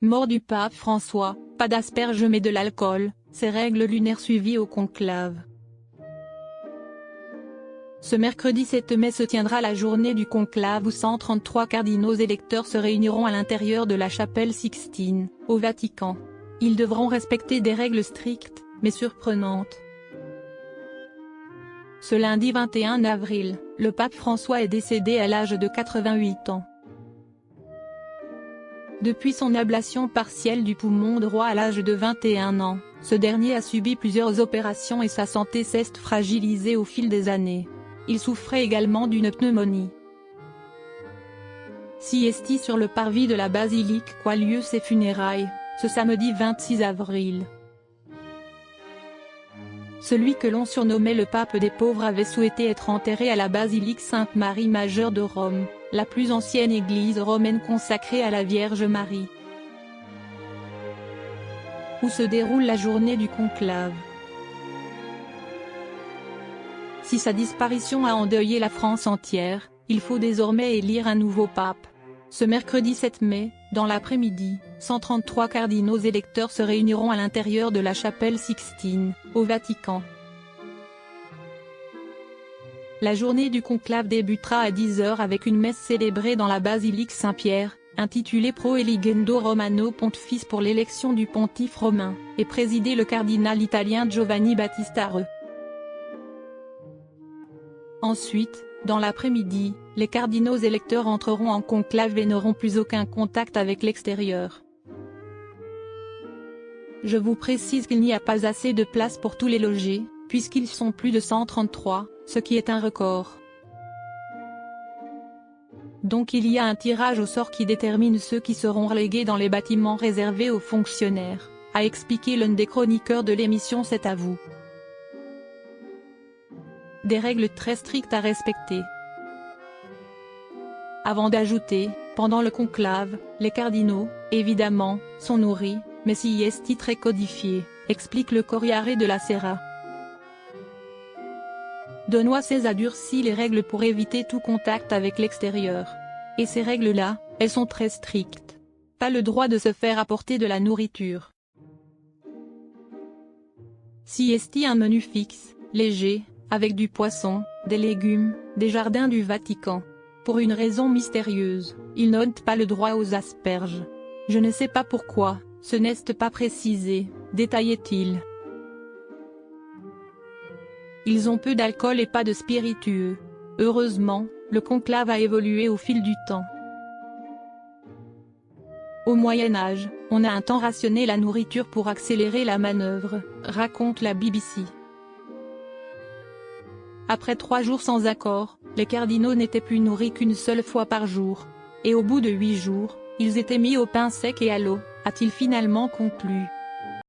Mort du pape François, pas d'asperges mais de l'alcool, ces règles lunaires suivies au conclave. Ce mercredi 7 mai se tiendra la journée du conclave où 133 cardinaux électeurs se réuniront à l'intérieur de la chapelle Sixtine, au Vatican. Ils devront respecter des règles strictes, mais surprenantes. Ce lundi 21 avril, le pape François est décédé à l'âge de 88 ans. Depuis son ablation partielle du poumon droit à l'âge de 21 ans, ce dernier a subi plusieurs opérations et sa santé s'est fragilisée au fil des années. Il souffrait également d'une pneumonie. Siesti sur le parvis de la basilique qu'ont lieu ses funérailles, ce samedi 26 avril. Celui que l'on surnommait le pape des pauvres avait souhaité être enterré à la basilique Sainte-Marie Majeure de Rome, la plus ancienne église romaine consacrée à la Vierge Marie, où se déroule la journée du conclave. Si sa disparition a endeuillé la France entière, il faut désormais élire un nouveau pape. Ce mercredi 7 mai, dans l'après-midi, 133 cardinaux électeurs se réuniront à l'intérieur de la chapelle Sixtine, au Vatican. La journée du conclave débutera à 10 h avec une messe célébrée dans la basilique Saint-Pierre, intitulée Pro Eligendo Romano Pontifex pour l'élection du pontife romain, et présidée le cardinal italien Giovanni Battista Re. Ensuite, dans l'après-midi, les cardinaux électeurs entreront en conclave et n'auront plus aucun contact avec l'extérieur. Je vous précise qu'il n'y a pas assez de place pour tous les loger, puisqu'ils sont plus de 133, ce qui est un record. Donc il y a un tirage au sort qui détermine ceux qui seront relégués dans les bâtiments réservés aux fonctionnaires, a expliqué l'un des chroniqueurs de l'émission C'est à vous. Des règles très strictes à respecter. Avant d'ajouter, pendant le conclave, les cardinaux, évidemment, sont nourris, mais siesti très codifié, explique le Corriere della Sera. Benoît XVI a durci les règles pour éviter tout contact avec l'extérieur. Et ces règles-là, elles sont très strictes. Pas le droit de se faire apporter de la nourriture. Siesti un menu fixe, léger, avec du poisson, des légumes, des jardins du Vatican. Pour une raison mystérieuse, ils n'ont pas le droit aux asperges. Je ne sais pas pourquoi, ce n'est pas précisé, détaillait-il. Ils ont peu d'alcool et pas de spiritueux. Heureusement, le conclave a évolué au fil du temps. Au Moyen Âge, on a un temps rationné la nourriture pour accélérer la manœuvre, raconte la BBC. Après 3 jours sans accord, les cardinaux n'étaient plus nourris qu'une seule fois par jour. Et au bout de 8 jours, ils étaient mis au pain sec et à l'eau, a-t-il finalement conclu.